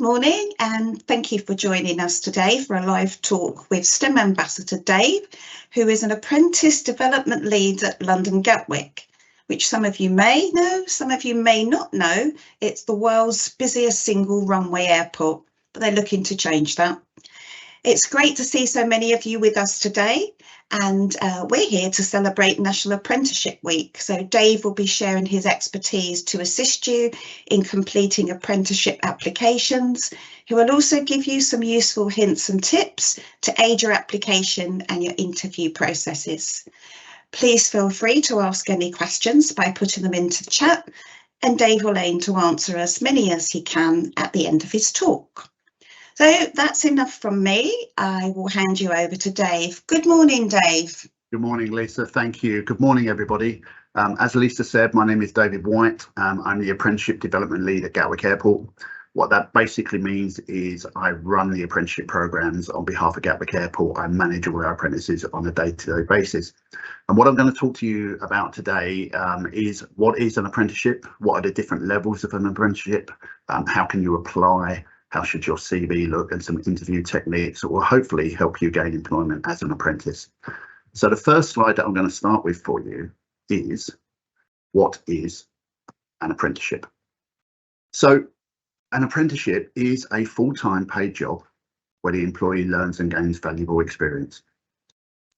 Good morning, and thank you for joining us today for a live talk with STEM Ambassador Dave, who is an Apprentice Development Lead at London Gatwick, which some of you may know, some of you may not know. It's the world's busiest single runway airport, but they're looking to change that. It's great to see so many of you with us today, and we're here to celebrate National Apprenticeship Week. So Dave will be sharing his expertise to assist you in completing apprenticeship applications. He will also give you some useful hints and tips to aid your application and your interview processes. Please feel free to ask any questions by putting them into the chat, and Dave will aim to answer as many as he can at the end of his talk. So that's enough from me. I will hand you over to Dave. Good morning, Dave. Good morning, Lisa. Thank you. Good morning, everybody. As Lisa said, my name is David White. I'm the Apprenticeship Development Lead at Gatwick Airport. What that basically means is I run the apprenticeship programs on behalf of Gatwick Airport. I manage all our apprentices on a day-to-day basis. And what I'm going to talk to you about today is what is an apprenticeship? What are the different levels of an apprenticeship? How can you apply? How should your CV look, and some interview techniques that will hopefully help you gain employment as an apprentice. So the first slide that I'm going to start with for you is, what is an apprenticeship? So an apprenticeship is a full-time paid job where the employee learns and gains valuable experience.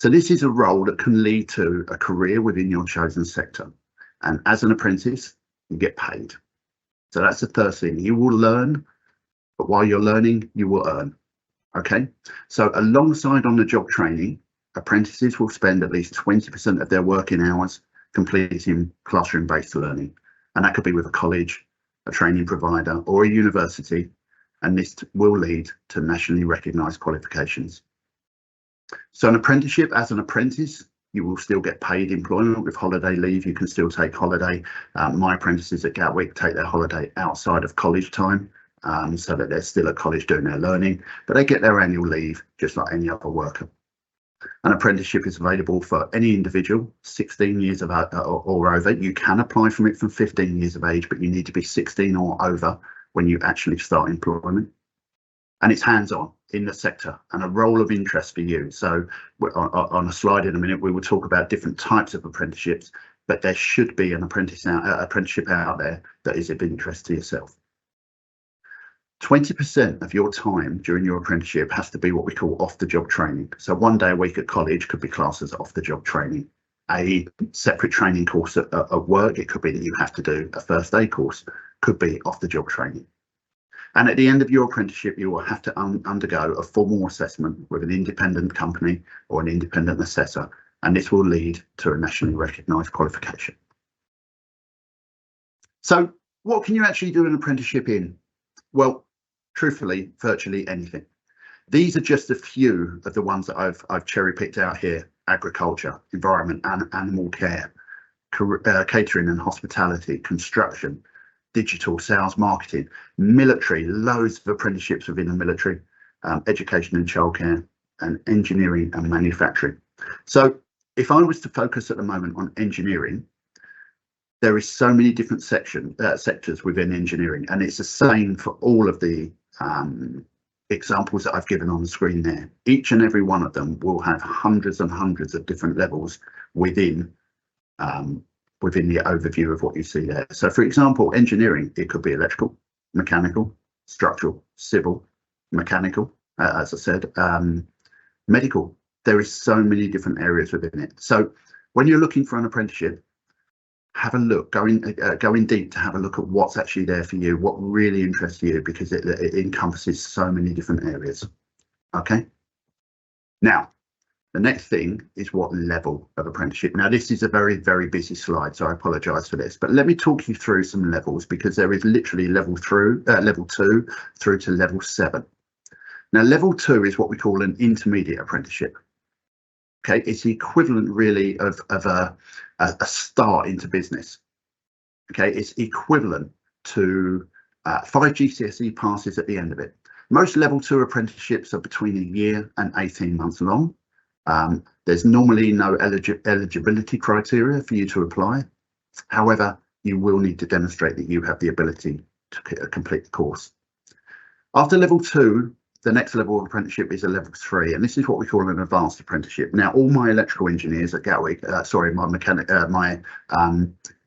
So this is a role that can lead to a career within your chosen sector. And as an apprentice, you get paid. So that's the first thing. You will learn, but while you're learning, you will earn. Okay, so alongside on the job training, apprentices will spend at least 20% of their working hours completing classroom-based learning. And that could be with a college, a training provider, or a university. And this will lead to nationally recognised qualifications. So an apprenticeship, as an apprentice, you will still get paid employment with holiday leave. You can still take holiday. My apprentices at Gatwick take their holiday outside of college time. So that they're still at college doing their learning, but they get their annual leave just like any other worker. An apprenticeship is available for any individual 16 years of or over. You can apply for it from 15 years of age, but you need to be 16 or over when you actually start employment. And it's hands-on in the sector and a role of interest for you. So on a slide in a minute, we will talk about different types of apprenticeships, but there should be an apprenticeship out there that is of interest to yourself. 20% of your time during your apprenticeship has to be what we call off-the-job training. So one day a week at college could be classed as off-the-job training. A separate training course at work, it could be that you have to do a first aid course, could be off-the-job training. And at the end of your apprenticeship, you will have to undergo a formal assessment with an independent company or an independent assessor, and this will lead to a nationally recognised qualification. So what can you actually do an apprenticeship in? Well, truthfully, virtually anything. These are just a few of the ones that I've cherry picked out here: agriculture, environment and animal care, catering and hospitality, construction, digital, sales, marketing, military, loads of apprenticeships within the military, education and childcare, and engineering and manufacturing. So if I was to focus at the moment on engineering, there is so many different sectors within engineering, and it's the same for all of the examples that I've given on the screen there. Each and every one of them will have hundreds and hundreds of different levels within the overview of what you see there. So for example, engineering, it could be electrical, mechanical, structural, civil, mechanical, as I said, medical. There is so many different areas within it. So when you're looking for an apprenticeship, have a look, go in deep to have a look at what's actually there for you, what really interests you, because it encompasses so many different areas. Okay, now the next thing is what level of apprenticeship. Now this is a very, very busy slide, so I apologise for this, but let me talk you through some levels, because there is literally level 2 through to level 7. Now level 2 is what we call an intermediate apprenticeship. Okay, it's the equivalent really of a start into business. Okay, it's equivalent to 5 GCSE passes at the end of it. Most level 2 apprenticeships are between a year and 18 months long. There's normally no eligibility criteria for you to apply. However, you will need to demonstrate that you have the ability to complete the course. After level 2, the next level of apprenticeship is a level 3, and this is what we call an advanced apprenticeship. Now, all my electrical engineers at Gatwick, my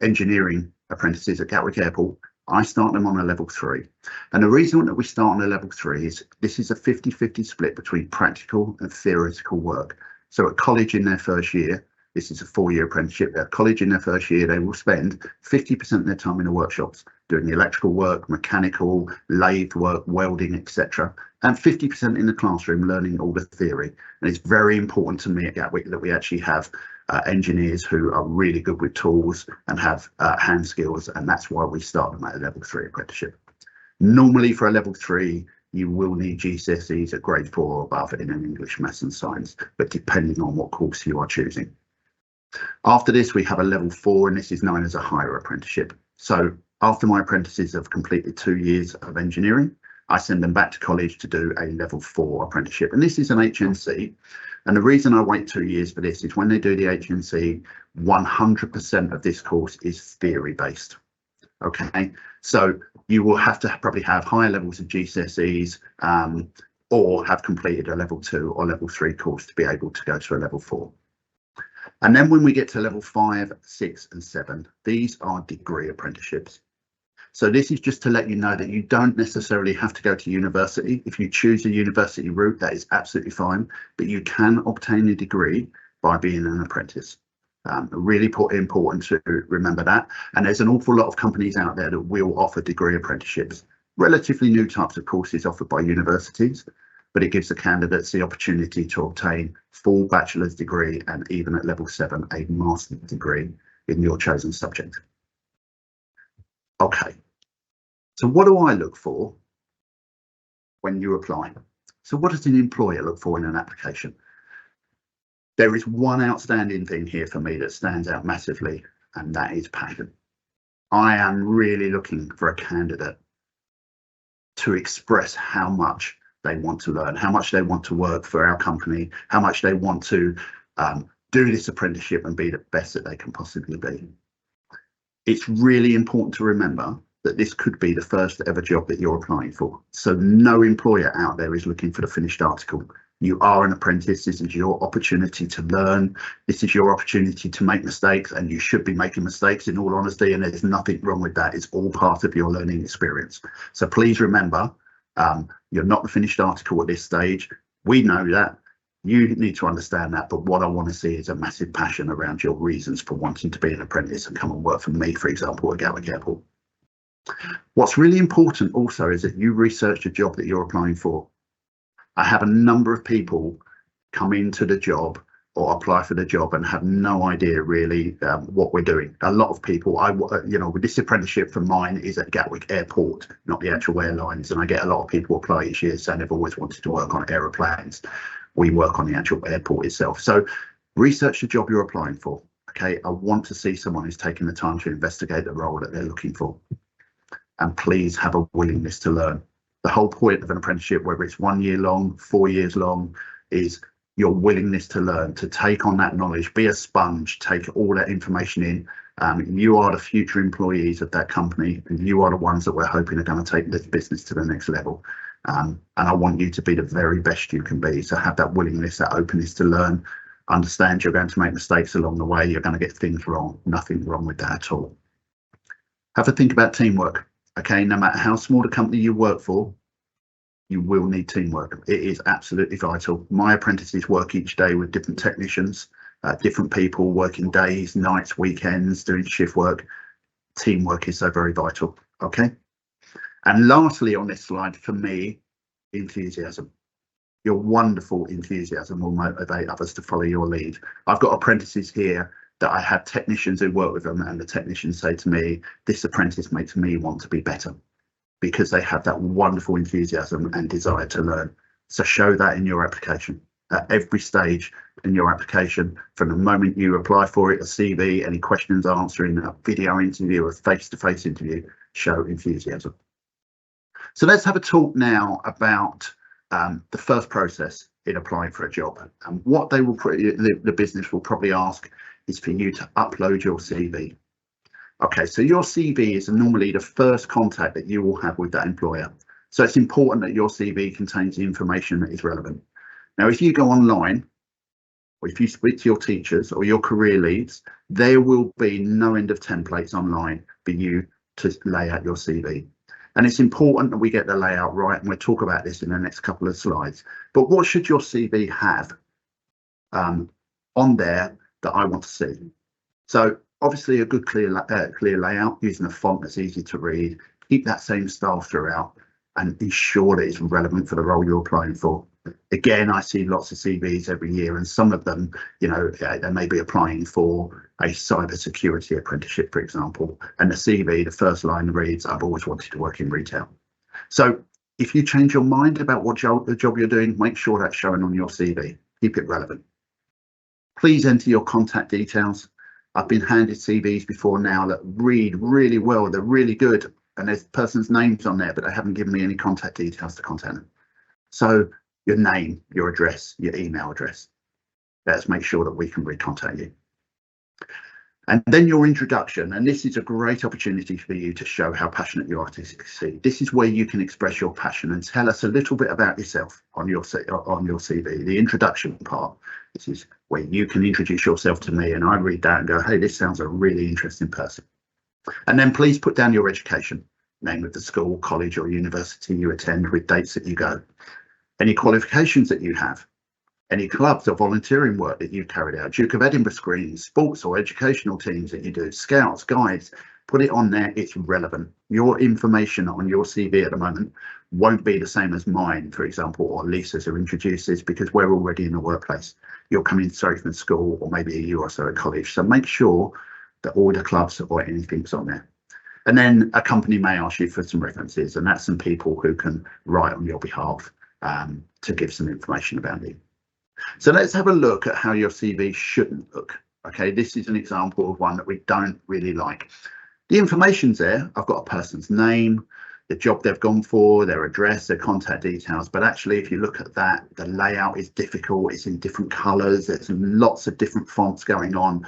engineering apprentices at Gatwick Airport, I start them on a level 3. And the reason that we start on a level 3 is this is a 50-50 split between practical and theoretical work. So at college in their first year, this is a 4-year apprenticeship. At college in their first year, they will spend 50% of their time in the workshops doing the electrical work, mechanical, lathe work, welding, etc. And 50% in the classroom learning all the theory. And it's very important to me at Gatwick that we actually have engineers who are really good with tools and have hand skills, and that's why we start them at a level 3 apprenticeship. Normally for a level 3, you will need GCSEs at grade 4 or above in an English, Maths and Science, but depending on what course you are choosing. After this, we have a level 4, and this is known as a higher apprenticeship. So after my apprentices have completed 2 years of engineering, I send them back to college to do a level 4 apprenticeship, and this is an HNC. And the reason I wait 2 years for this is when they do the HNC, 100% of this course is theory based. Okay, so you will have to probably have higher levels of GCSEs or have completed a level 2 or level 3 course to be able to go to a level 4. And then when we get to level 5, 6 and 7, these are degree apprenticeships. So this is just to let you know that you don't necessarily have to go to university. If you choose a university route, that is absolutely fine, but you can obtain a degree by being an apprentice. Really important to remember that. And there's an awful lot of companies out there that will offer degree apprenticeships, relatively new types of courses offered by universities, but it gives the candidates the opportunity to obtain full bachelor's degree and even at level 7, a master's degree in your chosen subject. Okay, so what do I look for when you apply? So what does an employer look for in an application? There is one outstanding thing here for me that stands out massively, and that is passion. I am really looking for a candidate to express how much they want to learn, how much they want to work for our company, how much they want to do this apprenticeship and be the best that they can possibly be. It's really important to remember that this could be the first ever job that you're applying for. So no employer out there is looking for the finished article. You are an apprentice. This is your opportunity to learn. This is your opportunity to make mistakes, and you should be making mistakes in all honesty, and there's nothing wrong with that. It's all part of your learning experience. So please remember, you're not the finished article at this stage. We know that. You need to understand that, but what I want to see is a massive passion around your reasons for wanting to be an apprentice and come and work for me, for example, at Gatwick Airport. What's really important also is that you research the job that you're applying for. I have a number of people come into the job or apply for the job and have no idea really what we're doing. A lot of people, with this apprenticeship for mine is at Gatwick Airport, not the actual airlines, and I get a lot of people apply each year saying they've always wanted to work on aeroplanes. We work on the actual airport itself. So research the job you're applying for. Okay, I want to see someone who's taking the time to investigate the role that they're looking for. And please have a willingness to learn. The whole point of an apprenticeship, whether it's 1 year long, 4 years long, is your willingness to learn, to take on that knowledge, be a sponge, take all that information in. You are the future employees of that company, and you are the ones that we're hoping are going to take this business to the next level. And I want you to be the very best you can be. So have that willingness, that openness to learn, understand you're going to make mistakes along the way, you're going to get things wrong, nothing wrong with that at all. Have a think about teamwork. Okay, no matter how small the company you work for, you will need teamwork. It is absolutely vital. My apprentices work each day with different technicians, different people working days, nights, weekends, doing shift work. Teamwork is so very vital. Okay. And lastly on this slide, for me, enthusiasm. Your wonderful enthusiasm will motivate others to follow your lead. I've got apprentices here that I have technicians who work with them, and the technicians say to me, this apprentice makes me want to be better, because they have that wonderful enthusiasm and desire to learn. So show that in your application at every stage in your application, from the moment you apply for it, a CV, any questions answering, a video interview, a face-to-face interview, show enthusiasm. So let's have a talk now about the first process in applying for a job. And what they will, the business will probably ask is for you to upload your CV. Okay, so your CV is normally the first contact that you will have with that employer. So it's important that your CV contains the information that is relevant. Now, if you go online, or if you speak to your teachers or your career leads, there will be no end of templates online for you to lay out your CV. And it's important that we get the layout right, and we'll talk about this in the next couple of slides. But what should your CV have on there that I want to see? So obviously a good clear layout using a font that's easy to read. Keep that same style throughout and ensure that it's relevant for the role you're applying for. Again, I see lots of CVs every year, and some of them, you know, they may be applying for a cybersecurity apprenticeship, for example, and the CV, the first line reads, "I've always wanted to work in retail." So if you change your mind about what the job you're doing, make sure that's showing on your CV. Keep it relevant. Please enter your contact details. I've been handed CVs before now that read really well, they're really good, and there's person's names on there, but they haven't given me any contact details to contact them. So your name, your address, your email address. Let's make sure that we can recontact you. And then your introduction, and this is a great opportunity for you to show how passionate you are to succeed. This is where you can express your passion and tell us a little bit about yourself on your CV. The introduction part, this is where you can introduce yourself to me, and I read that and go, hey, this sounds a really interesting person. And then please put down your education, name of the school, college or university you attend with dates that you go, any qualifications that you have, any clubs or volunteering work that you've carried out, Duke of Edinburgh screens, sports or educational teams that you do, scouts, guides, put it on there, it's relevant. Your information on your CV at the moment won't be the same as mine, for example, or Lisa's who introduces, because we're already in the workplace. You're coming straight from school or maybe a year or so at college. So make sure that all the clubs or anything's on there. And then a company may ask you for some references, and that's some people who can write on your behalf to give some information about you. So let's have a look at how your CV shouldn't look. Okay, this is an example of one that we don't really like. The information's there. I've got a person's name, the job they've gone for, their address, their contact details. But actually, if you look at that, the layout is difficult. It's in different colours. There's lots of different fonts going on.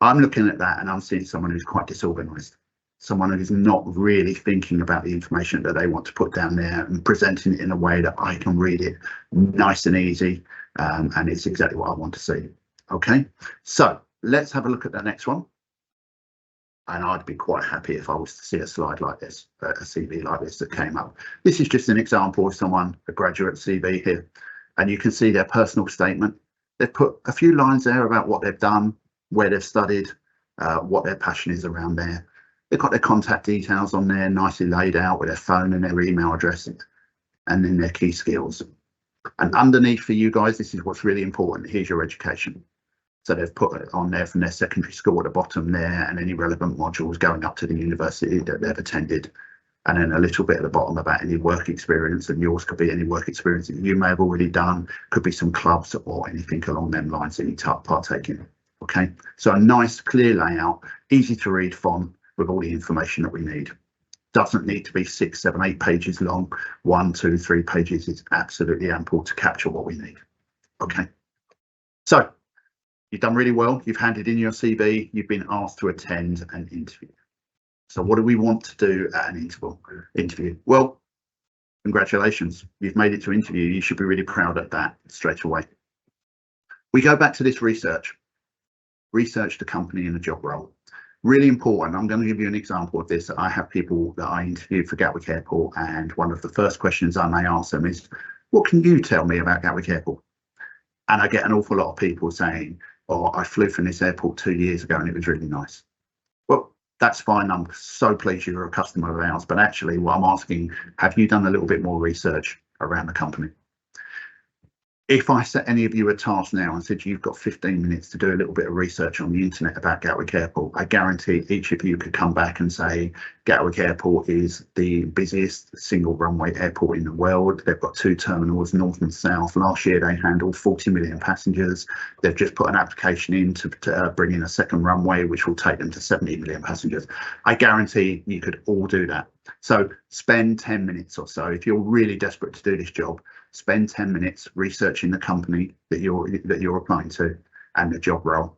I'm looking at that and I'm seeing someone who's quite disorganised. Someone who's not really thinking about the information that they want to put down there and presenting it in a way that I can read it nice and easy. And it's exactly what I want to see. Okay, so let's have a look at the next one. And I'd be quite happy if I was to see a slide like this, a CV like this that came up. This is just an example of someone, a graduate CV here, and you can see their personal statement. They've put a few lines there about what they've done, where they've studied, what their passion is around there. They've got their contact details on there, nicely laid out with their phone and their email address, and then their key skills. And underneath for you guys, this is what's really important. Here's your education. So they've put it on there from their secondary school at the bottom there, and any relevant modules going up to the university that they've attended. And then a little bit at the bottom about any work experience, and yours could be any work experience that you may have already done, could be some clubs or anything along them lines that you partake in. Okay, so a nice clear layout, easy to read font with all the information that we need. Doesn't need to be 6, 7, 8 pages long. 1, 2, 3 pages is absolutely ample to capture what we need. Okay, so you've done really well. You've handed in your CV. You've been asked to attend an interview. So what do we want to do at an interview? Well, congratulations. You've made it to interview. You should be really proud of that straight away. We go back to this research. Research the company and the job role. Really important. I'm going to give you an example of this. I have people that I interviewed for Gatwick Airport, and one of the first questions I may ask them is, what can you tell me about Gatwick Airport? And I get an awful lot of people saying, oh, I flew from this airport 2 years ago and it was really nice. Well, that's fine. I'm so pleased you're a customer of ours. But actually, what I'm asking, have you done a little bit more research around the company? If I set any of you a task now and said you've got 15 minutes to do a little bit of research on the internet about Gatwick Airport, I guarantee each of you could come back and say Gatwick Airport is the busiest single runway airport in the world. They've got 2 terminals, north and south. Last year they handled 40 million passengers. They've just put an application in to bring in a second runway, which will take them to 70 million passengers. I guarantee you could all do that. So spend 10 minutes or so. If you're really desperate to do this job, spend 10 minutes researching the company that you're applying to and the job role.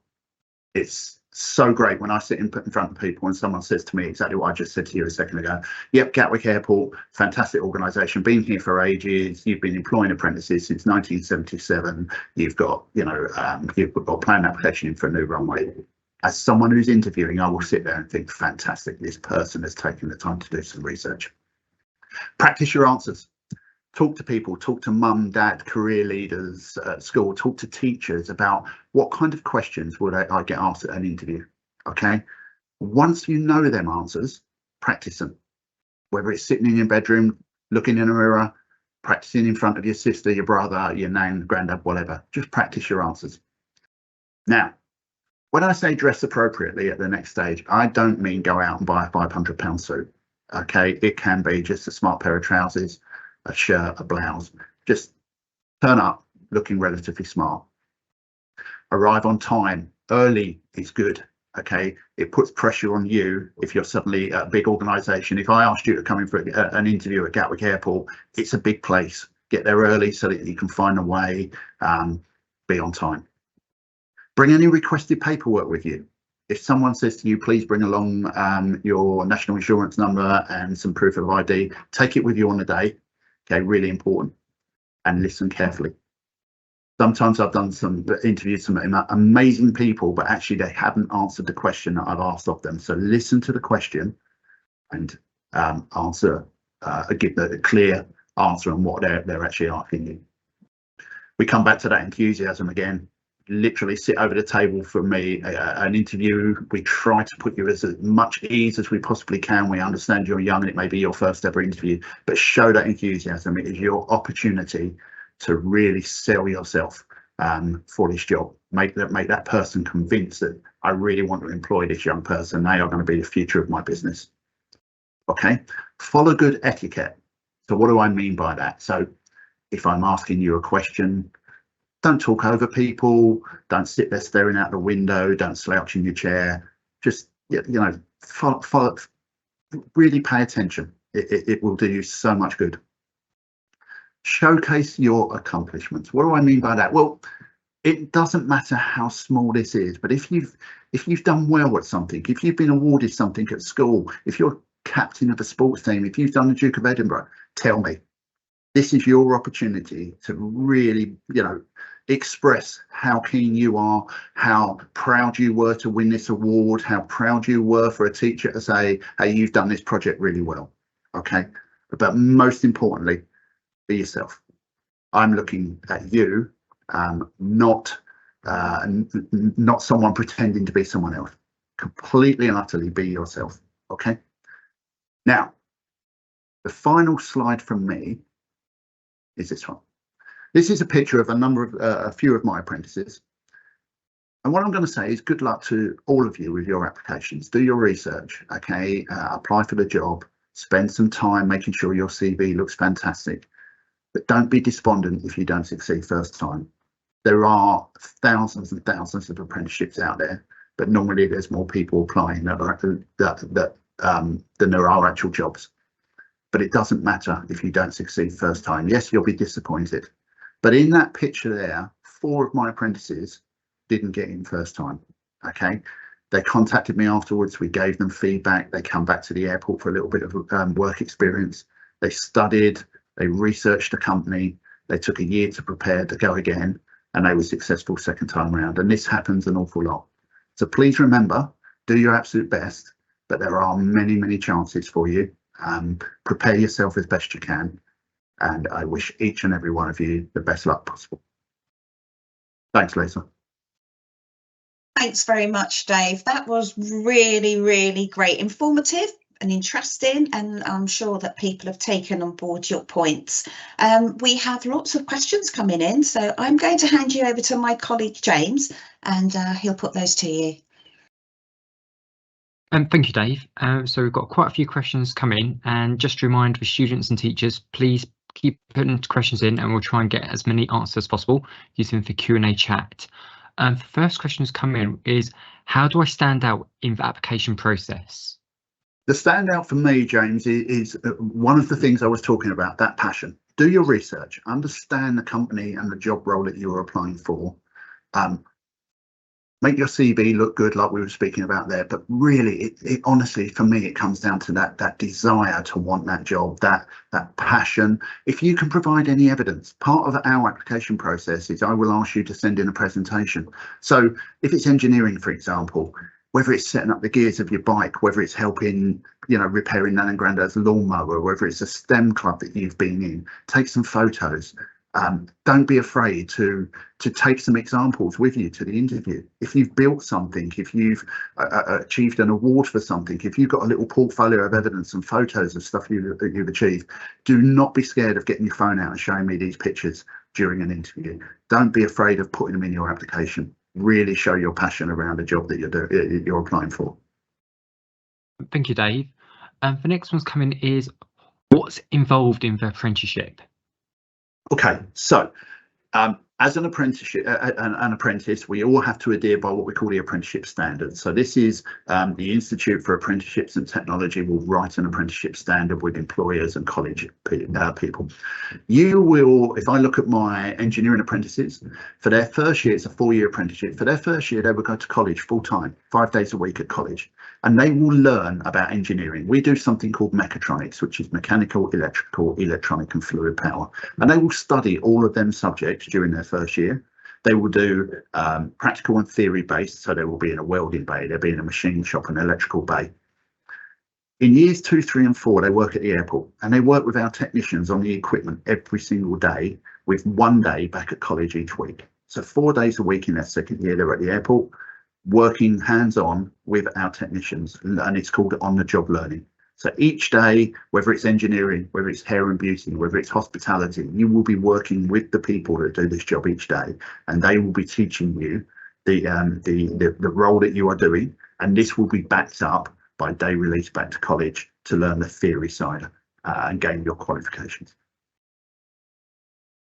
It's so great when I sit in front of people and someone says to me exactly what I just said to you a second ago. Yep, Gatwick Airport, fantastic organisation, been here for ages. You've been employing apprentices since 1977. You've got, you've got planning application in for a new runway. As someone who's interviewing, I will sit there and think, fantastic, this person has taken the time to do some research. Practice your answers. Talk to people, talk to mum, dad, career leaders at school, talk to teachers about what kind of questions would I get asked at an interview, okay? Once you know them answers, practice them. Whether it's sitting in your bedroom, looking in a mirror, practicing in front of your sister, your brother, your nan, granddad, whatever, just practice your answers. Now, when I say dress appropriately at the next stage, I don't mean go out and buy a £500 suit, okay? It can be just a smart pair of trousers, a shirt, a blouse. Just turn up looking relatively smart. Arrive on time. Early is good, okay? It puts pressure on you if you're suddenly at a big organisation. If I asked you to come in for an interview at Gatwick Airport, it's a big place. Get there early so that you can find a way, be on time. Bring any requested paperwork with you. If someone says to you, please bring along your national insurance number and some proof of ID, take it with you on the day. Okay, really important, and listen carefully. Sometimes I've done some interviews with some amazing people, but actually they haven't answered the question that I've asked of them. So listen to the question and answer, give the clear answer on what they're actually asking you. We come back to that enthusiasm again. Literally sit over the table for me, an interview. We try to put you as much ease as we possibly can. We understand you're young and it may be your first ever interview, but show that enthusiasm. It is your opportunity to really sell yourself for this job. Make that person convinced that I really want to employ this young person. They are going to be the future of my business. Okay, follow good etiquette. So what do I mean by that? So if I'm asking you a question, don't talk over people, don't sit there staring out the window, don't slouch in your chair. Just, follow, really pay attention. It will do you so much good. Showcase your accomplishments. What do I mean by that? Well, it doesn't matter how small this is, but if you've done well at something, if you've been awarded something at school, if you're captain of a sports team, if you've done the Duke of Edinburgh, tell me. This is your opportunity to really, express how keen you are, how proud you were to win this award, how proud you were for a teacher to say, hey, you've done this project really well. Okay, but most importantly, be yourself. I'm looking at you, not someone pretending to be someone else. Completely and utterly be yourself. Okay. Now, the final slide from me is this one. This is a picture of a few of my apprentices. And what I'm going to say is good luck to all of you with your applications. Do your research, okay? Apply for the job, spend some time making sure your CV looks fantastic. But don't be despondent if you don't succeed first time. There are thousands and thousands of apprenticeships out there, but normally there's more people applying than there are actual jobs. But it doesn't matter if you don't succeed first time. Yes, you'll be disappointed. But in that picture there, 4 of my apprentices didn't get in first time, okay? They contacted me afterwards, we gave them feedback, they come back to the airport for a little bit of work experience, they studied, they researched the company, they took a year to prepare to go again, and they were successful second time around. And this happens an awful lot. So please remember, do your absolute best, but there are many, many chances for you. Prepare yourself as best you can. And I wish each and every one of you the best luck possible. Thanks, Lisa. Thanks very much, Dave. That was really, really great, informative and interesting, and I'm sure that people have taken on board your points. We have lots of questions coming in, so I'm going to hand you over to my colleague James, and he'll put those to you. Thank you, Dave. So we've got quite a few questions coming, and just to remind the students and teachers, please keep putting questions in and we'll try and get as many answers as possible using the Q&A chat. The first question that's come in is, how do I stand out in the application process? The standout for me, James, is one of the things I was talking about, that passion. Do your research, understand the company and the job role that you're applying for. make your CV look good, like we were speaking about there, but really, it honestly, for me, it comes down to that desire to want that job, that passion. If you can provide any evidence, part of our application process is I will ask you to send in a presentation. So if it's engineering, for example, whether it's setting up the gears of your bike, whether it's helping, repairing Nan and Grandad's lawnmower, whether it's a STEM club that you've been in, take some photos. Don't be afraid to take some examples with you to the interview. If you've built something, if you've achieved an award for something, if you've got a little portfolio of evidence and photos of stuff that you've achieved, do not be scared of getting your phone out and showing me these pictures during an interview. Don't be afraid of putting them in your application. Really show your passion around the job that you're applying for. Thank you, Dave. The next one's coming is, what's involved in the apprenticeship? Okay, so as an apprentice, we all have to adhere by what we call the apprenticeship standard. So this is the Institute for Apprenticeships and Technology will write an apprenticeship standard with employers and college people. You will, if I look at my engineering apprentices, for their first year, it's a 4-year apprenticeship. For their first year, they will go to college full time, 5 days a week at college, and they will learn about engineering. We do something called mechatronics, which is mechanical, electrical, electronic and fluid power, and they will study all of them subjects during their first year. They will do practical and theory based, so they will be in a welding bay, they'll be in a machine shop, an electrical bay. In years 2, 3 and 4, they work at the airport, and they work with our technicians on the equipment every single day, with 1 day back at college each week. So 4 days a week in their second year, they're at the airport working hands-on with our technicians, and it's called on-the-job learning. So each day, whether it's engineering, whether it's hair and beauty, whether it's hospitality, you will be working with the people that do this job each day, and they will be teaching you the role that you are doing, and this will be backed up by day release back to college to learn the theory side and gain your qualifications.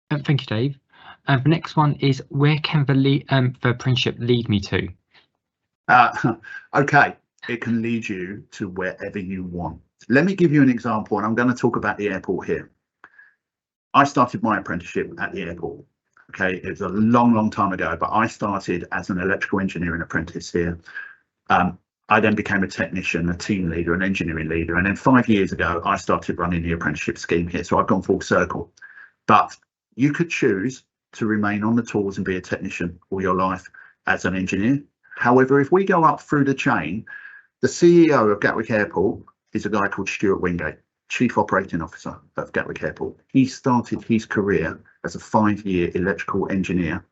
Thank you, Dave. The next one is, where can the apprenticeship lead me to? Okay, it can lead you to wherever you want. Let me give you an example, and I'm going to talk about the airport here. I started my apprenticeship at the airport. Okay, it was a long time ago, but I started as an electrical engineering apprentice here. I then became a technician, a team leader, an engineering leader, and then 5 years ago I started running the apprenticeship scheme here. So I've gone full circle. But you could choose to remain on the tools and be a technician all your life as an engineer. However, if we go up through the chain, the CEO of Gatwick Airport is a guy called Stuart Wingate, Chief Operating Officer of Gatwick Airport. He started his career as a 5-year electrical engineer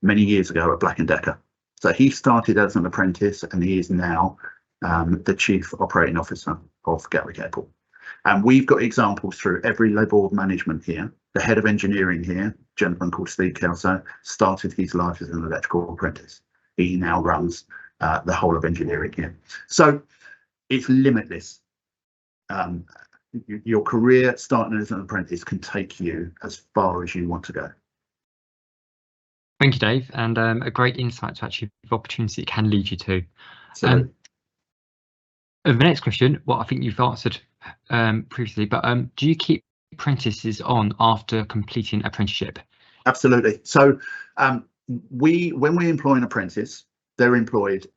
many years ago at Black & Decker. So he started as an apprentice, and he is now the Chief Operating Officer of Gatwick Airport. And we've got examples through every level of management here. The head of engineering here, a gentleman called Steve Kelso, started his life as an electrical apprentice. He now runs the whole of engineering here. So it's limitless. Your career starting as an apprentice can take you as far as you want to go. Thank you, Dave, and a great insight to actually the opportunity it can lead you to. So the next question, well, I think you've answered previously, but do you keep apprentices on after completing apprenticeship? Absolutely. So when we employ an apprentice, they're employed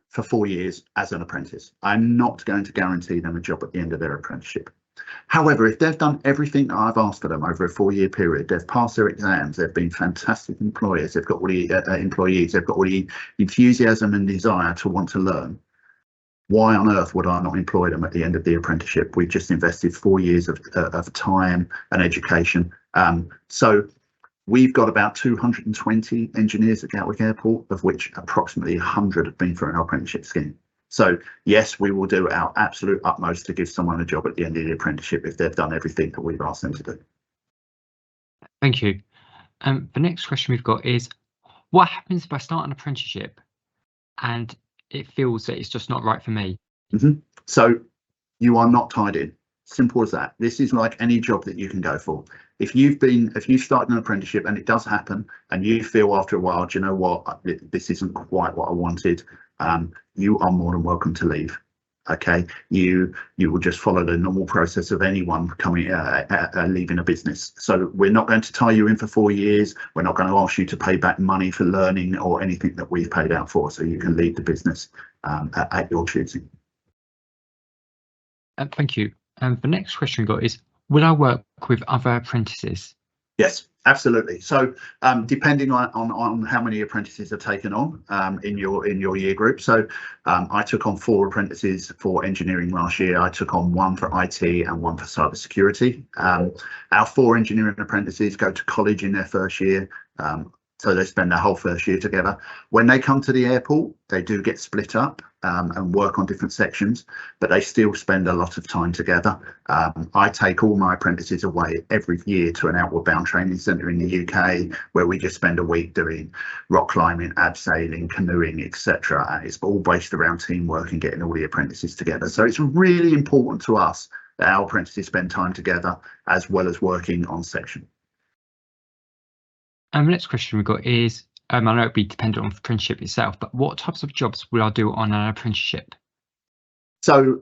for 4 years as an apprentice. I'm not going to guarantee them a job at the end of their apprenticeship. However, if they've done everything that I've asked for them over a 4-year period, they've passed their exams, they've been fantastic employers, they've got all the employees, they've got all the enthusiasm and desire to want to learn, why on earth would I not employ them at the end of the apprenticeship? We've just invested 4 years of time and education. So we've got about 220 engineers at Gatwick Airport, of which approximately 100 have been for an apprenticeship scheme. So yes, we will do our absolute utmost to give someone a job at the end of the apprenticeship if they've done everything that we've asked them to do. Thank you. The next question we've got is, what happens if I start an apprenticeship and it feels that it's just not right for me? So you are not tied in. Simple as that. This is like any job that you can go for. If you start an apprenticeship and it does happen and you feel after a while, do you know what, this isn't quite what I wanted, you are more than welcome to leave. Okay, you will just follow the normal process of anyone coming leaving a business. So we're not going to tie you in for 4 years. We're not going to ask you to pay back money for learning or anything that we've paid out for. So you can leave the business at your choosing. Thank you. The next question we got is, will I work with other apprentices? Yes, absolutely. So depending on how many apprentices are taken on in your year group. So I took on 4 apprentices for engineering last year. I took on 1 for IT and 1 for cybersecurity. Our 4 engineering apprentices go to college in their first year. So they spend their whole first year together. When they come to the airport, they do get split up and work on different sections, but they still spend a lot of time together. I take all my apprentices away every year to an outward bound training centre in the UK, where we just spend a week doing rock climbing, abseiling, canoeing, etc. And it's all based around teamwork and getting all the apprentices together. So it's really important to us that our apprentices spend time together as well as working on section. The next question we've got is, I know it'd be dependent on the apprenticeship itself, but what types of jobs will I do on an apprenticeship? So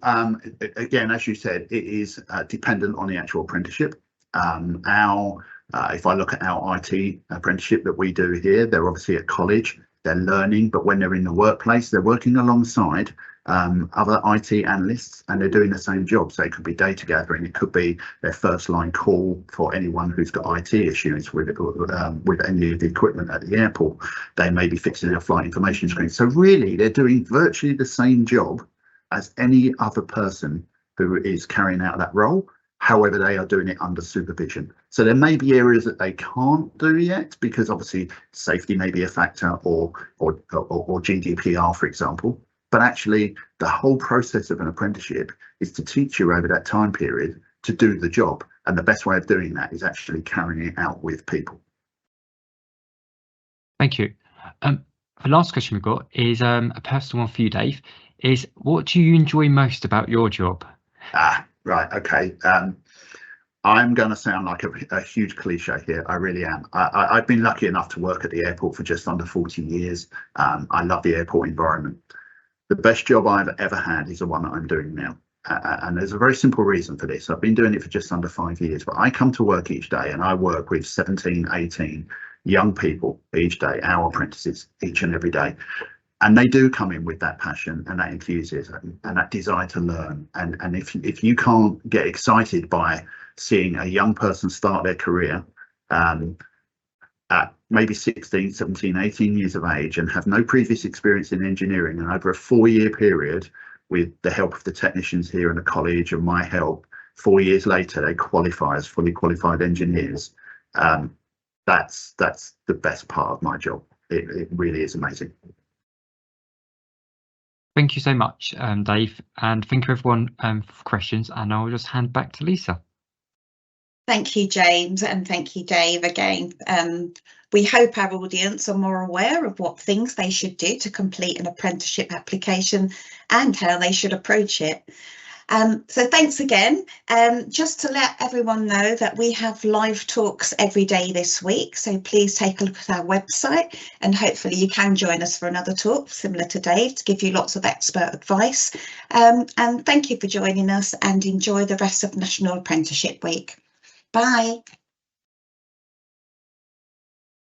again, as you said, it is dependent on the actual apprenticeship. If I look at our IT apprenticeship that we do here, they're obviously at college, they're learning, but when they're in the workplace, they're working alongside other IT analysts, and they're doing the same job. So it could be data gathering, it could be their first line call for anyone who's got IT issues with any of the equipment at the airport. They may be fixing their flight information screen. So really, they're doing virtually the same job as any other person who is carrying out that role. However, they are doing it under supervision. So there may be areas that they can't do yet because obviously safety may be a factor, or GDPR, for example. But actually, the whole process of an apprenticeship is to teach you over that time period to do the job. And the best way of doing that is actually carrying it out with people. Thank you. The last question we've got is a personal one for you, Dave, is what do you enjoy most about your job? Right, okay. I'm going to sound like a huge cliche here. I really am. I've been lucky enough to work at the airport for just under 40 years. I love the airport environment. The best job I've ever had is the one that I'm doing now. And there's a very simple reason for this. I've been doing it for just under 5 years, but I come to work each day and I work with 17, 18 young people each day, our apprentices, each and every day. And they do come in with that passion and that enthusiasm and that desire to learn. And if you can't get excited by seeing a young person start their career at maybe 16, 17, 18 years of age and have no previous experience in engineering, and over a 4-year period, with the help of the technicians here in the college and my help, 4 years later they qualify as fully qualified engineers. That's the best part of my job. It really is amazing. Thank you so much, Dave, and thank you everyone for questions, and I'll just hand back to Lisa. Thank you, James, and thank you, Dave, again. We hope our audience are more aware of what things they should do to complete an apprenticeship application and how they should approach it. So thanks again. Just to let everyone know that we have live talks every day this week, so please take a look at our website and hopefully you can join us for another talk similar to Dave to give you lots of expert advice. And thank you for joining us, and enjoy the rest of National Apprenticeship Week. Bye.